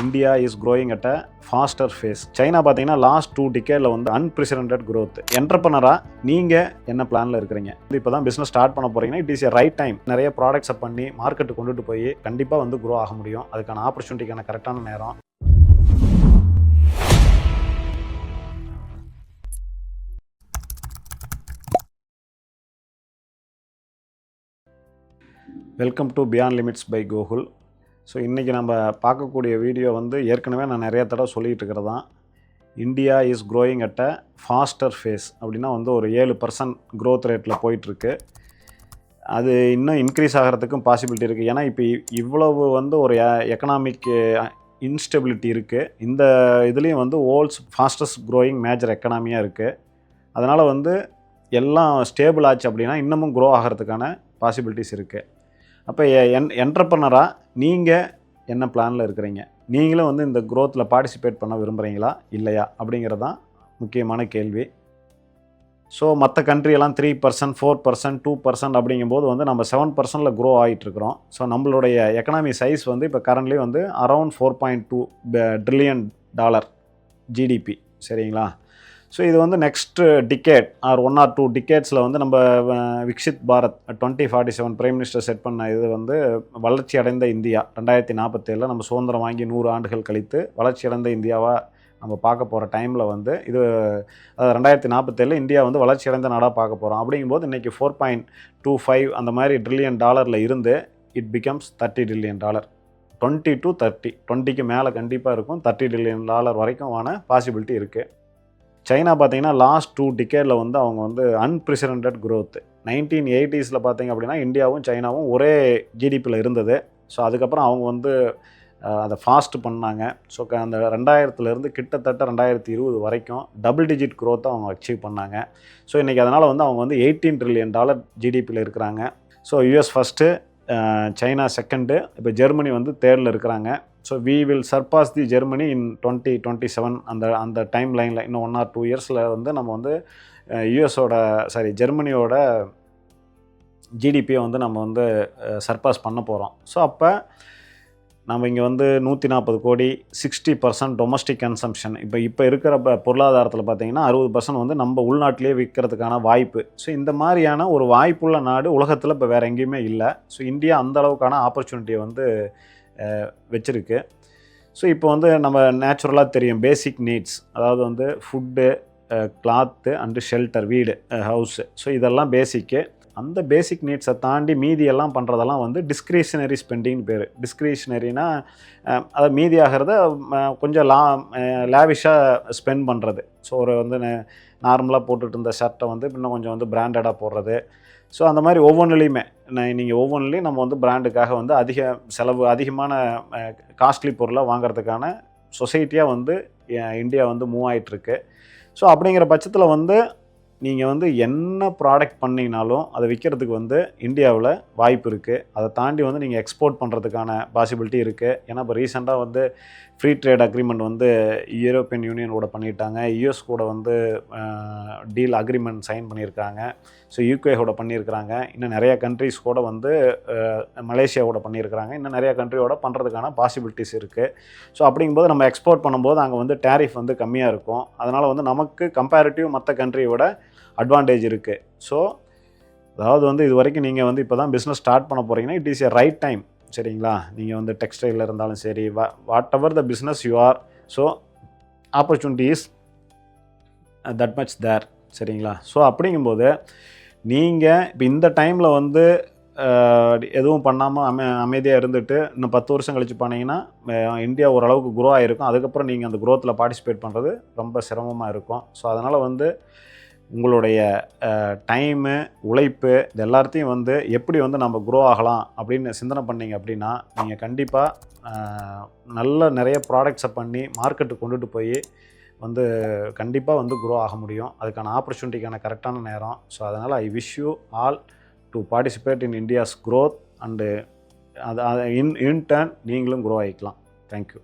India is growing at a faster phase. China பார்த்தீங்கன்னா last 2 டிகேடில் வந்து unprecedented growth. என்டர்பிரனராக நீங்கள் என்ன பிளானில் இருக்கிறீங்க? இப்போ தான் பிஸ்னஸ் ஸ்டார்ட் பண்ண போகிறீங்கன்னா it is a right time. நிறைய ப்ராடக்ட்ஸை பண்ணி மார்க்கெட்டு கொண்டுட்டு போய் கண்டிப்பாக வந்து க்ரோ ஆக முடியும். அதுக்கான ஆப்பர்ச்சுனிட்டிக்கான கரெக்டான நேரம். Welcome to beyond limits by Gokul. So இன்றைக்கி நம்ம பார்க்கக்கூடிய வீடியோ வந்து ஏற்கனவே நான் நிறைய தடவை சொல்லிகிட்டு இருக்கிறது தான். India is growing at a faster phase அப்படின்னா வந்து ஒரு 7% க்ரோத் ரேட்டில் போயிட்டுருக்கு. அது இன்னும் இன்க்ரீஸ் ஆகிறதுக்கும் பாசிபிலிட்டி இருக்குது. ஏன்னா இப்போ இவ்வளவு வந்து ஒரு எக்கனாமிக் இன்ஸ்டெபிலிட்டி இருக்குது. இந்த இதுலேயும் வந்து வேர்ல்ட்ஸ் ஃபாஸ்டஸ்ட் க்ரோயிங் மேஜர் எக்கனாமியாக இருக்குது. அதனால் வந்து எல்லாம் ஸ்டேபிள் ஆச்சு அப்படின்னா இன்னமும் க்ரோ ஆகிறதுக்கான பாசிபிலிட்டிஸ் இருக்குது. அப்போ என்டர்பிரனராக நீங்கள் என்ன பிளானில் இருக்கிறீங்க? நீங்களும் வந்து இந்த க்ரோத்தில் பார்ட்டிசிபேட் பண்ண விரும்புகிறீங்களா இல்லையா அப்படிங்கிறது தான் முக்கியமான கேள்வி. ஸோ மற்ற கண்ட்ரியெல்லாம் 3%, 4%, 2% அப்படிங்கும்போது வந்து நம்ம 7%ல் க்ரோ ஆகிட்டுருக்குறோம். ஸோ நம்மளுடைய எக்கனாமி சைஸ் வந்து இப்போ கரண்ட்லி வந்து அரௌண்ட் $4.2 trillion ஜிடிபி. சரிங்களா? ஸோ இது வந்து நெக்ஸ்ட் டிகேட் ஆர் 1 or 2 டிகேட்ஸில் வந்து நம்ம Viksit Bharat 2047 prime minister set பண்ண இது வந்து வளர்ச்சி அடைந்த இந்தியா 2047 நம்ம சுதந்திரம் வாங்கி 100 ஆண்டுகள் கழித்து வளர்ச்சி அடைந்த இந்தியாவாக நம்ம பார்க்க போகிற டைமில் வந்து இது 2047 இந்தியா வந்து வளர்ச்சி அடைந்த நாடாக பார்க்க போகிறோம். அப்படிங்கும்போது இன்றைக்கி 4.25 அந்த மாதிரி $1 trillion இருந்து இட் பிகம்ஸ் $30 trillion. 20 to 30, 20க்கு மேலே கண்டிப்பாக இருக்கும். $30 trillion வரைக்கும் ஆன பாசிபிலிட்டி இருக்குது. சைனா பார்த்தீங்கன்னா லாஸ்ட் 2 டிகேடில் வந்து அவங்க வந்து அன்பிரசிடென்டட் க்ரோத். 1980s பார்த்தீங்க அப்படின்னா இந்தியாவும் சைனாவும் ஒரே ஜிடிபியில் இருந்தது. ஸோ அதுக்கப்புறம் அவங்க வந்து அதை ஃபாஸ்ட் பண்ணாங்க. ஸோ அந்த 2000 கிட்டத்தட்ட 2020 வரைக்கும் டபுள் டிஜிட் க்ரோத்தை அவங்க அச்சீவ் பண்ணாங்க. ஸோ இன்றைக்கி அதனால் வந்து அவங்க வந்து $18 trillion ஜிடிபியில் இருக்கிறாங்க. So US first, China second, இப்போ ஜெர்மனி வந்து தேர்டில் இருக்கிறாங்க. So we will surpass the Germany in 2027 அந்த டைம் லைனில் இன்னும் 1 or 2 இயர்ஸில் வந்து நம்ம வந்து ஜெர்மனியோட ஜிடிபியை வந்து நம்ம வந்து சர்பாஸ் பண்ண போகிறோம். ஸோ அப்போ நம்ம இங்கே வந்து 140 கோடி, 60% டொமஸ்டிக் கன்சம்ஷன். இப்போ இருக்கிற பொருளாதாரத்தில் பார்த்திங்கன்னா 60% வந்து நம்ம உள்நாட்டிலே விற்கிறதுக்கான வாய்ப்பு. ஸோ இந்த மாதிரியான ஒரு வாய்ப்புள்ள நாடு உலகத்தில் இப்போ வேறு எங்கேயுமே இல்லை. ஸோ இந்தியா அந்த அளவுக்கான ஆப்பர்ச்சுனிட்டியை வந்து வச்சுருக்கு. ஸோ இப்போ வந்து நம்ம நேச்சுரலாக தெரியும் பேசிக் நீட்ஸ், அதாவது வந்து ஃபுட்டு, கிளாத்து அண்டு ஷெல்டர், வீடு, ஹவுஸு. ஸோ இதெல்லாம் பேசிக்கு. அந்த பேசிக் நீட்ஸை தாண்டி மீதியெல்லாம் பண்ணுறதெல்லாம் வந்து டிஸ்க்ரிஷனரி ஸ்பெண்டிங்னு பேர். டிஸ்க்ரிஷனரினா அதை மீதி ஆகிறத கொஞ்சம் லேவிஷாக ஸ்பெண்ட் பண்ணுறது. ஸோ ஒரு வந்து நார்மலாக போட்டுட்டு இருந்த ஷர்ட்டை வந்து இன்னும் கொஞ்சம் வந்து பிராண்டடாக போடுறது. ஸோ அந்த மாதிரி ஒவ்வொன்றுலேயுமே நீங்கள் ஒவ்வொன்றுலேயும் நம்ம வந்து பிராண்டுக்காக வந்து அதிகமான காஸ்ட்லி பொருளை வாங்கிறதுக்கான சொசைட்டியாக வந்து இந்தியா வந்து மூவ் ஆகிட்டுருக்கு. ஸோ அப்படிங்கிற பட்சத்தில் வந்து நீங்கள் வந்து என்ன ப்ராடக்ட் பண்ணிங்கனாலும் அதை விற்கிறதுக்கு வந்து இந்தியாவில் வாய்ப்பு இருக்குது. அதை தாண்டி வந்து நீங்கள் எக்ஸ்போர்ட் பண்ணுறதுக்கான பாசிபிலிட்டி இருக்குது. ஏன்னா இப்போ ரீசெண்டாக வந்து ஃப்ரீ ட்ரேட் அக்ரிமெண்ட் வந்து யூரோப்பியன் யூனியனோட பண்ணிட்டாங்க. யூஎஸ் கூட வந்து டீல் அக்ரிமெண்ட் சைன் பண்ணியிருக்காங்க. ஸோ யூகேவோட பண்ணியிருக்கிறாங்க. இன்னும் நிறையா கண்ட்ரிஸ் கூட வந்து மலேசியாவோட பண்ணியிருக்கிறாங்க. இன்னும் நிறையா கண்ட்ரியோட பண்ணுறதுக்கான பாசிபிலிட்டிஸ் இருக்குது. ஸோ அப்படிங்கும்போது நம்ம எக்ஸ்போர்ட் பண்ணும்போது அங்கே வந்து டேரிஃப் வந்து கம்மியாக இருக்கும். அதனால் வந்து நமக்கு கம்பேரிட்டிவ் மற்ற கண்ட்ரியோட அட்வான்டேஜ் இருக்குது. ஸோ அதாவது வந்து இது வரைக்கும் நீங்கள் வந்து இப்போ தான் பிஸ்னஸ் ஸ்டார்ட் பண்ண போகிறீங்கன்னா it is a right time. சரிங்களா? நீங்கள் வந்து டெக்ஸ்டைலில் இருந்தாலும் சரி, whatever the business you are, so opportunity is that much there. சரிங்களா? ஸோ அப்படிங்கும்போது நீங்கள் இப்போ இந்த டைமில் வந்து எதுவும் பண்ணாமல் அமைதியாக இருந்துட்டு இன்னும் 10 வருஷம் கழிச்சு போனீங்கன்னா இந்தியா ஓரளவுக்கு க்ரோ ஆகிருக்கும். அதுக்கப்புறம் நீங்கள் அந்த க்ரோத்தில் பார்ட்டிசிபேட் பண்ணுறது ரொம்ப சிரமமாக இருக்கும். ஸோ அதனால் வந்து உங்களுடைய டைமு, உழைப்பு இது எல்லாத்தையும் வந்து எப்படி வந்து நம்ம க்ரோ ஆகலாம் அப்படின்னு சிந்தனை பண்ணிங்க அப்படின்னா நீங்கள் கண்டிப்பாக நிறைய ப்ராடக்ட்ஸை பண்ணி மார்க்கெட்டுக்கு கொண்டுட்டு போய் வந்து கண்டிப்பாக வந்து க்ரோ ஆக முடியும். அதுக்கான ஆப்பர்ச்சுனிட்டிக்கான கரெக்டான நேரம். ஸோ அதனால் I wish you all to participate in India's growth and அது இன் டர்ன் நீங்களும் க்ரோ ஆகிக்கலாம். தேங்க்யூ.